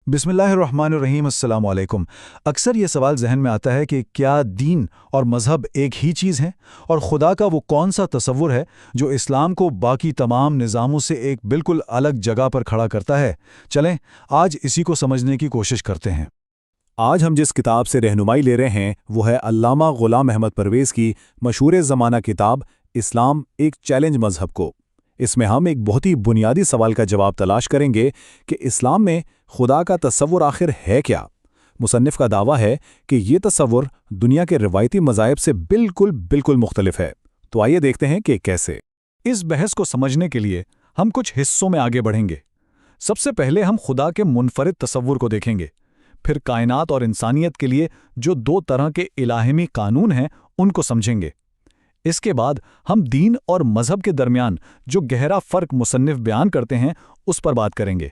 बिस्मिल्लाहिर्रहमानिर्रहीम अस्सलाम वालेकुम। अक्सर ये सवाल जहन में आता है कि क्या दीन और मज़हब एक ही चीज़ हैं, और खुदा का वो कौन सा तसव्वुर है जो इस्लाम को बाकी तमाम निज़ामों से एक बिल्कुल अलग जगह पर खड़ा करता है। चलें आज इसी को समझने की कोशिश करते हैं। आज हम जिस किताब से रहनुमाई ले रहे हैं वो है अल्लामा गुलाम अहमद परवेज़ की मशहूर ज़माना किताब इस्लाम एक चैलेंज मज़हब को। इसमें हम एक बहुत ही बुनियादी सवाल का जवाब तलाश करेंगे कि इस्लाम में खुदा का तसव्वुर आखिर है क्या। मुसन्निफ़ का दावा है कि ये तसव्वुर दुनिया के रिवायती मज़ाहिब से बिल्कुल मुख्तलिफ है। तो आइए देखते हैं कि कैसे। इस बहस को समझने के लिए हम कुछ हिस्सों में आगे बढ़ेंगे। सबसे पहले हम खुदा के मुनफरिद तसव्वुर को देखेंगे, फिर कायनात और इंसानियत के लिए जो दो तरह के इलाहिमी कानून हैं उनको समझेंगे। इसके बाद हम दीन और मज़हब के दरमियान जो गहरा फ़र्क मुसन्निफ़ बयान करते हैं उस पर बात करेंगे।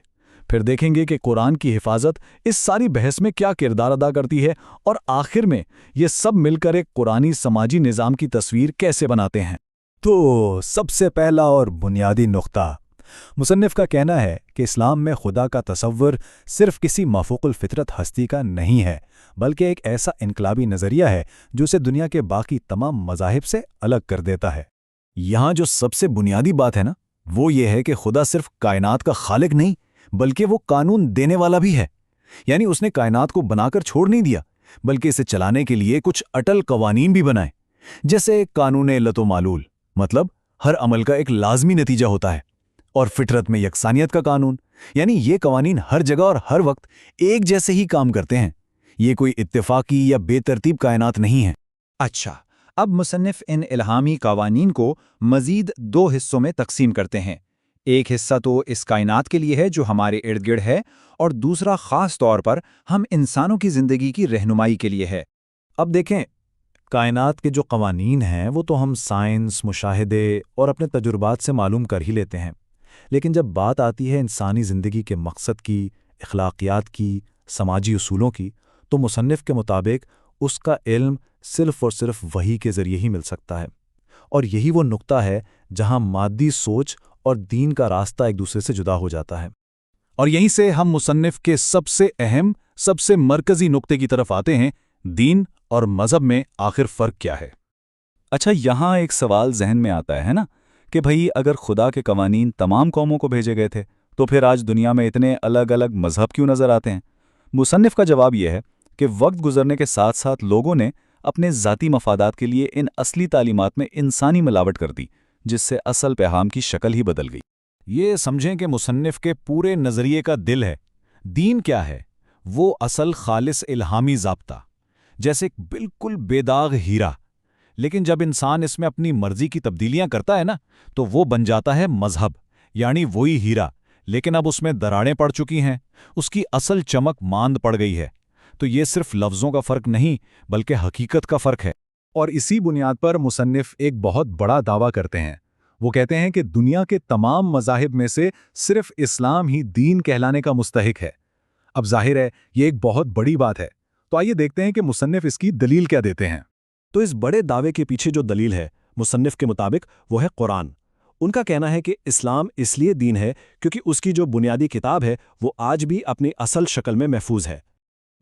फिर देखेंगे कि कुरान की हिफाजत इस सारी बहस में क्या किरदार अदा करती है, और आखिर में ये सब मिलकर एक कुरानी समाजी निज़ाम की तस्वीर कैसे बनाते हैं। तो सबसे पहला और बुनियादी नुक्ता, मुसन्निफ़ का कहना है कि इस्लाम में खुदा का तसव्वुर सिर्फ किसी माफूकुल फितरत हस्ती का नहीं है, बल्कि एक ऐसा इनकलाबी नज़रिया है जो उसे दुनिया के बाकी तमाम मज़ाहिब से अलग कर देता है। यहाँ जो सबसे बुनियादी बात है ना, वो ये है कि खुदा सिर्फ कायनात का खालिक नहीं बल्कि वो कानून देने वाला भी है। यानी उसने कायनात को बनाकर छोड़ नहीं दिया, बल्कि इसे चलाने के लिए कुछ अटल कवानीन भी बनाए। जैसे कानून लतो मालूल, मतलब हर अमल का एक लाजमी नतीजा होता है, और फितरत में यकसानियत का कानून, यानी ये कवानीन हर जगह और हर वक्त एक जैसे ही काम करते हैं। ये कोई इत्तेफाकी या बेतरतीब कायनात नहीं है। अच्छा, अब मुसन्निफ़ इन इल्हामी कवानीन को मज़ीद दो हिस्सों में तकसीम करते हैं। एक हिस्सा तो इस कायनात के लिए है जो हमारे इर्द गिर्द है, और दूसरा ख़ास तौर पर हम इंसानों की ज़िंदगी की रहनुमाई के लिए है। अब देखें, कायनात के जो कवानीन हैं वो तो हम साइंस, मुशाहिदे और अपने तजुर्बात से मालूम कर ही लेते हैं, लेकिन जब बात आती है इंसानी ज़िंदगी के मकसद की, अखलाकियात की, समाजी उसूलों की, तो मुसन्निफ़ के मुताबिक उसका इल्म सिर्फ़ और सिर्फ वही के ज़रिए ही मिल सकता है। और यही वो नुक्ता है जहां मादी सोच और दीन का रास्ता एक दूसरे से जुदा हो जाता है। और यहीं से हम मुसन्निफ़ के सबसे अहम, सबसे मरकज़ी नुक्ते की तरफ आते हैं, दीन और मज़हब में आखिर फ़र्क क्या है। अच्छा, यहाँ एक सवाल जहन में आता है ना कि भाई अगर खुदा के कवानीन तमाम कौमों को भेजे गए थे तो फिर आज दुनिया में इतने अलग अलग मज़हब क्यों नज़र आते हैं। मुसन्निफ़ का जवाब यह है कि वक्त गुजरने के साथ साथ लोगों ने अपने ज़ाती मफादात के लिए इन असली तालीमात में इंसानी मिलावट कर दी, जिससे असल पैगाम की शक्ल ही बदल गई। ये समझें कि मुसन्निफ़ के पूरे नज़रिए का दिल है। दीन क्या है? वो असल खालिस इल्हामी ज़ाब्ता, जैसे एक बिल्कुल बेदाग हीरा। लेकिन जब इंसान इसमें अपनी मर्जी की तब्दीलियां करता है ना, तो वो बन जाता है मज़हब, यानी वही हीरा, लेकिन अब उसमें दरारें पड़ चुकी हैं, उसकी असल चमक मांद पड़ गई है। तो ये सिर्फ लफ्ज़ों का फ़र्क नहीं बल्कि हकीकत का फ़र्क है। और इसी बुनियाद पर मुसन्निफ़ एक बहुत बड़ा दावा करते हैं। वो कहते हैं कि दुनिया के तमाम मज़ाहिब में से सिर्फ इस्लाम ही दीन कहलाने का मुस्तहिक है। अब जाहिर है ये एक बहुत बड़ी बात है, तो आइए देखते हैं कि मुसन्निफ़ इसकी दलील क्या देते हैं। तो इस बड़े दावे के पीछे जो दलील है मुसन्निफ़ के मुताबिक वो है कुरान। उनका कहना है कि इस्लाम इसलिए दीन है क्योंकि उसकी जो बुनियादी किताब है वो आज भी अपनी असल शक्ल में महफूज है।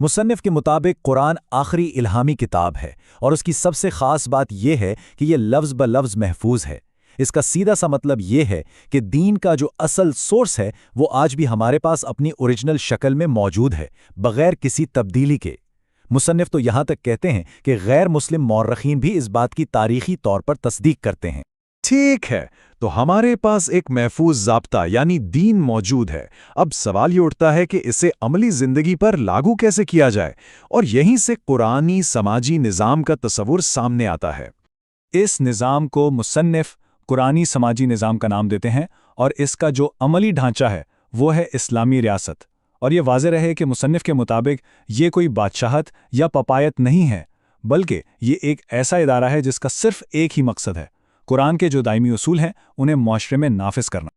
मुसन्निफ़ के मुताबिक कुरान आखिरी इल्हामी किताब है, और उसकी सबसे ख़ास बात यह है कि यह लफ्ज़ ब लफ्ज़ महफूज है। इसका सीधा सा मतलब ये है कि दीन का जो असल सोर्स है वो आज भी हमारे पास अपनी ओरिजिनल शक्ल में मौजूद है, बग़ैर किसी तब्दीली के। मुसन्निफ़ तो यहाँ तक कहते हैं कि गैर मुस्लिम मौर्रखीन भी इस बात की तारीख़ी तौर पर तस्दीक करते हैं। ठीक है, तो हमारे पास एक महफूज ज़ाब्ता यानी दीन मौजूद है। अब सवाल ये उठता है कि इसे अमली ज़िंदगी पर लागू कैसे किया जाए, और यहीं से कुरानी समाजी निज़ाम का तस्वुर सामने आता है। इस निज़ाम को मुसन्निफ़ कुरानी समाजी निज़ाम का नाम देते हैं, और इसका जो अमली ढांचा है वो है इस्लामी रियासत। और ये वाज़ेह रहे कि मुसन्निफ़ के मुताबिक ये कोई बादशाहत या पपायत नहीं है, बल्कि ये एक ऐसा इदारा है जिसका सिर्फ एक ही मकसद है, कुरान के जो दायमी उसूल हैं उन्हें मुआशरे में नाफिज करना।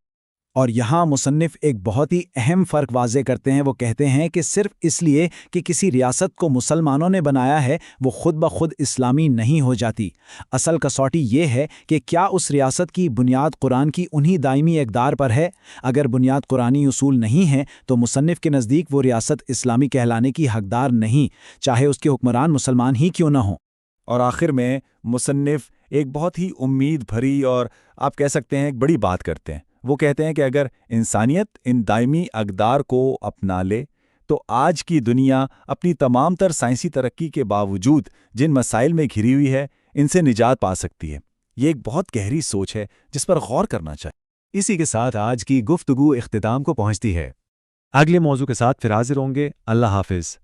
اور یہاں مصنف ایک بہت ہی اہم فرق واضح کرتے ہیں۔ وہ کہتے ہیں کہ صرف اس لیے کہ کسی ریاست کو مسلمانوں نے بنایا ہے وہ خود بخود اسلامی نہیں ہو جاتی۔ اصل کسوٹی یہ ہے کہ کیا اس ریاست کی بنیاد قرآن کی انہی دائمی اقدار پر ہے۔ اگر بنیاد قرآنی اصول نہیں ہیں تو مصنف کے نزدیک وہ ریاست اسلامی کہلانے کی حقدار نہیں، چاہے اس کے حکمران مسلمان ہی کیوں نہ ہوں۔ اور آخر میں مصنف ایک بہت ہی امید بھری اور آپ کہہ سکتے ہیں ایک بڑی بات کرتے ہیں۔ وہ کہتے ہیں کہ اگر انسانیت ان دائمی اقدار کو اپنا لے تو آج کی دنیا اپنی تمام تر سائنسی ترقی کے باوجود جن مسائل میں گھری ہوئی ہے ان سے نجات پا سکتی ہے۔ یہ ایک بہت گہری سوچ ہے جس پر غور کرنا چاہیے۔ اسی کے ساتھ آج کی گفتگو اختتام کو پہنچتی ہے۔ اگلے موضوع کے ساتھ پھر حاضر ہوں گے۔ اللہ حافظ۔